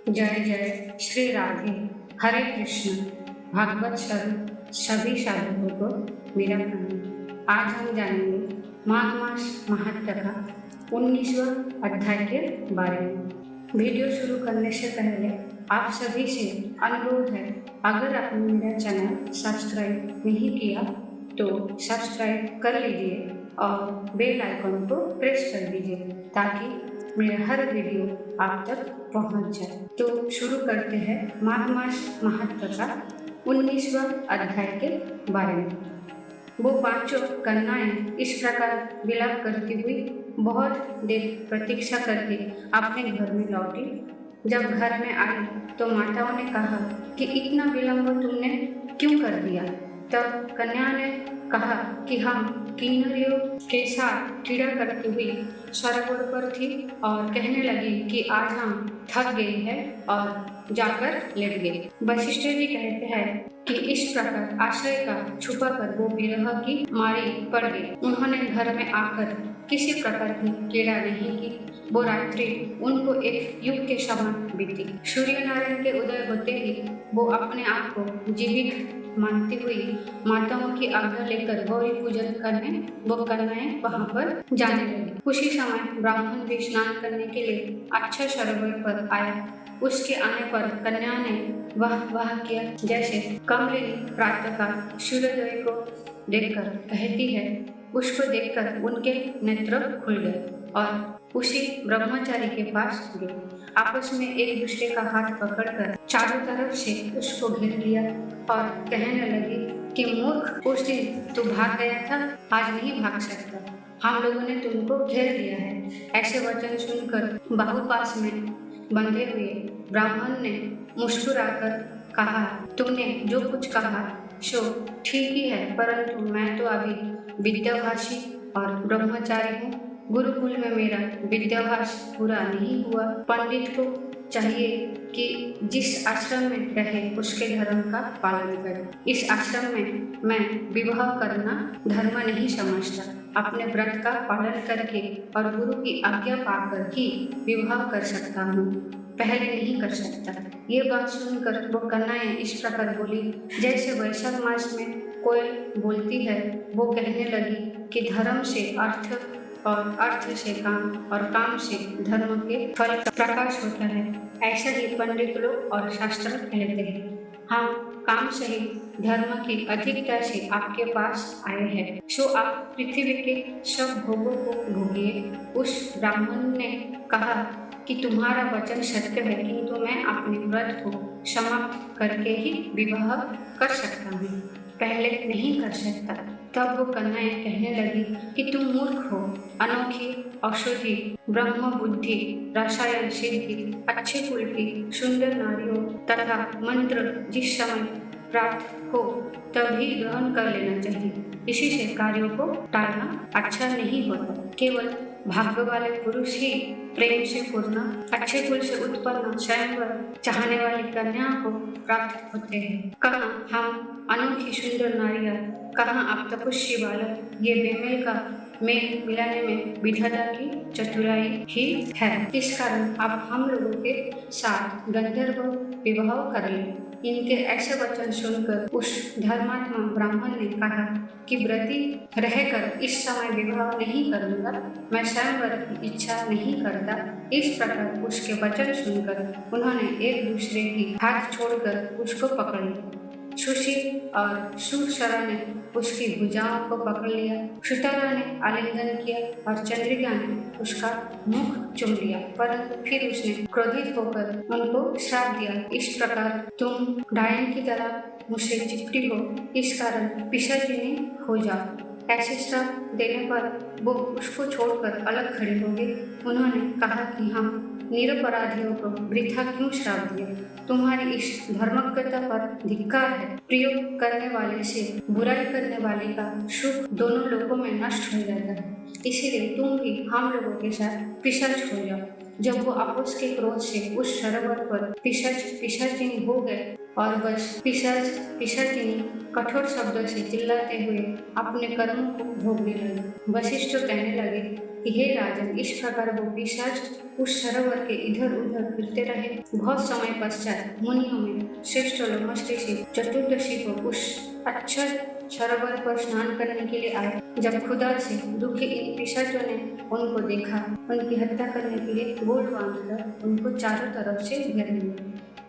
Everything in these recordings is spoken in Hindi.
जय जय श्री राधे। हरे कृष्ण। भागवत स्वरूप सभी साधकों को मेरा प्रणाम। आज हम जानेंगे माघ मास महात्म्य का 19वां अध्याय के बारे में। वीडियो शुरू करने से पहले आप सभी से अनुरोध है, अगर आपने मेरा चैनल सब्सक्राइब नहीं किया तो सब्सक्राइब कर लीजिए और बेल आइकन को प्रेस कर दीजिए ताकि मेरा हर वीडियो आप तक पहुंच जाए। तो शुरू करते हैं माघ मास महात्म्य का 19वां अध्याय के बारे में। वो पांचों कन्याएं इस प्रकार विलाप करती हुई बहुत देर प्रतीक्षा करके अपने घर में लौटी। जब घर में आई तो माताओं ने कहा कि इतना विलंब तुमने क्यों कर दिया। तब कन्या ने कहा कि हम किन्नरियों के साथ क्रीड़ा करती हुई सरोवर पर थी और कहने लगी कि आज हम थक गए हैं और जाकर लेट गए। वशिष्ठ जी कहते हैं कि इस प्रकार आश्रय का छुपा कर वो विरह की मारी पड़ गई। उन्होंने घर में आकर किसी प्रकार की क्रीड़ा नहीं की। वो रात्रि उनको एक युग के समान बीती। सूर्य नारायण के उदय होते ही वो अपने आप को जीवित मानती हुई माताओं की आज्ञा लेकर गौरी पूजन करने वो कन्याएं वहां पर जाने लगी। उसी समय ब्राह्मण भी स्नान करने के लिए अक्षय सरोवर पर आया। उसके आने पर कन्या ने वाह किया, जैसे कमलिनी प्रातः का सूर्योदय को देखकर कहती है। उसको देखकर उनके नेत्र खुल गए और उसी ब्रह्मचारी के पास गए। आपस में एक दूसरे का हाथ पकड़कर चारों तरफ से उसको घेर लिया और कहने लगी कि मूर्ख, उस दिन तू भाग गया था, आज नहीं भाग सकता। हम लोगों ने तुमको घेर लिया है। ऐसे वचन सुनकर बाहुपास में बंधे हुए ब्राह्मण ने मुस्कुराकर कहा, तुमने जो कुछ कहा सो ठीक ही है, परंतु मैं तो अभी विद्याभाषी और ब्रह्मचारी हूँ। गुरुकुल में मेरा विद्याभ्यास पूरा नहीं हुआ। पंडित को चाहिए कि जिस आश्रम में रहे उसके धर्म का पालन करे। इस आश्रम में मैं विवाह करना धर्म नहीं समझता। अपने व्रत का पालन करके और गुरु की आज्ञा पाकर ही विवाह कर सकता हूँ, पहले नहीं कर सकता। ये बात सुनकर वो कन्याएं इस प्रकार बोली जैसे वैशाख मास में कोयल बोलती है। वो कहने लगी कि धर्म से अर्थ और अर्थ से काम और काम से धर्म के फल का प्रकाश होता है। ऐसा ही पंडित लोग और शास्त्र कहते हैं। हम काम सहित धर्म की अधिकता से आपके पास आए हैं, सो आप पृथ्वी के सब भोगों को भोगिए। उस ब्राह्मण ने कहा कि तुम्हारा वचन सत्य है, किंतु मैं अपने व्रत को समाप्त करके ही विवाह कर सकता हूँ, पहले नहीं कर सकता। तब वो कन्याएं कहने लगी कि तुम मूर्ख हो। अनोखी औषधि, ब्रह्म बुद्धि, रसायन सिद्धि, अच्छे कुल की सुंदर नारियों तथा मंत्र जिस समय प्राप्त हो तभी ग्रहण कर लेना चाहिए। इसी से कार्यों को टालना अच्छा नहीं होता। केवल भाग्य वाले पुरुष ही प्रेम से पूर्ण अच्छे कुल से उत्पन्न स्वयंवर चाहने वाली कन्या को प्राप्त होते हैं। कहाँ हम अनोखी सुंदर नारियां, कहाँ आप तपस्वी बालक। ये बेमेल का मेल मिलाने में विधाता की चतुराई ही है। इस कारण आप हम लोगों के साथ गंधर्व विवाह कर लें। इनके ऐसे वचन सुनकर उस धर्मात्मा ब्राह्मण ने कहा कि व्रती रहकर इस समय विवाह नहीं करूंगा, मैं स्वयंवर की इच्छा नहीं करता। इस प्रकार उसके वचन सुनकर उन्होंने एक दूसरे की हाथ छोड़कर उसको पकड़ लिया। सुशील और सुशरा ने उसकी भुजाओं को पकड़ लिया। सुतारा ने आलिंगन किया और चंद्रिका ने उसका मुख चूम लिया, परंतु फिर उसने क्रोधित होकर उनको श्राप दिया, इस प्रकार तुम डायन की तरह मुझसे चिपटी हो, इस कारण पिशाचिनी हो जाओ। ऐसे श्राप देने पर वो उसको छोड़कर अलग खड़ी हो गई। उन्होंने कहा कि हम निरपराधियों को वृथा क्यों श्राप दिया। तुम्हारी इस धर्मज्ञता पर धिक्कार है। प्रयोग करने वाले से बुराई करने वाले का सुख दोनों लोगों में नष्ट हो जाता है। इसीलिए तुम भी हम लोगों के साथ पिशाच हो जाओ। जब वो आपस के क्रोध से उस सरोवर पर पिशाचिनी हो गए और बस पिशाचिनी कठोर शब्दों से चिल्लाते हुए अपने कर्मों को भोगने लगे। वशिष्ठ कहने लगे कि हे राजन, इस प्रकार वो पिशाच उस सरोवर के इधर उधर फिरते रहे। बहुत समय पश्चात मुनियों में श्रेष्ठ लोमश ऋषि चतुर्दशी को उस अक्षर सरोवर पर स्नान करने के लिए आए। जब खुदा से दुखी इन पिशाचों ने उनको देखा, उनकी हत्या करने के लिए गोल बांधकर उनको चारों तरफ से घेर लिया।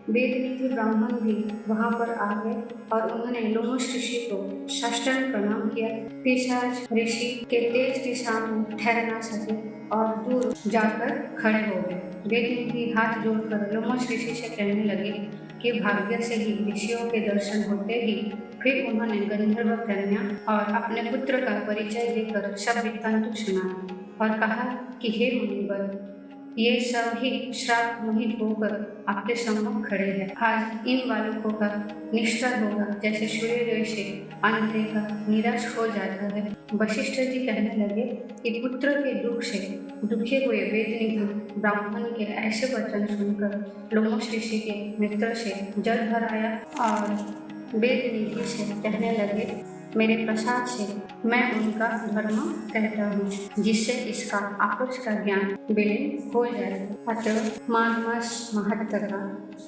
वेदनिधि ब्राह्मण भी वहां पर आ गए और उन्होंने लोमश ऋषि को साष्टांग प्रणाम किया। पिशाच ऋषि के तेज के सामने ठहर ना सके और दूर जाकर खड़े हो गए। वेदनिधि हाथ जोड़कर लोमश ऋषि से कहने लगे कि भाग्य से ही ऋषियों के दर्शन होते ही फिर उन्होंने गंधर्व कन्या और अपने पुत्र का परिचय देकर सब वृत्तांत सुनाया और कहा कि हे मुनिवर, ये सब ही श्राप मोहित होकर आपके सम्मुख खड़े हैं। आज इन बालकों का निष्ठा होगा जैसे सूर्योदय से अंधेरा निराश हो जाता है। वशिष्ठ जी कहने लगे कि पुत्र के दुख से दुखी हुए वेदनिधि ब्राह्मण के ऐसे वचन सुनकर लोमश ऋषि के मित्र से जल भर आया और वेदनिधि से कहने लगे, मेरे प्रसाद से मैं उनका धर्म कहता हूँ, जिससे इसका आपस का ज्ञान विलीन हो जाए। अतः माघ मास महत्व का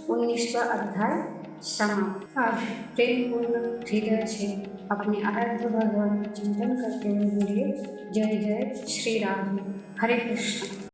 19वां अध्याय समाप्त। अब प्रेम पूर्ण हृदय से अपने आराध्य भगवान का चिंतन करते हुए बोलिए, जय जय श्री राम, हरे कृष्ण।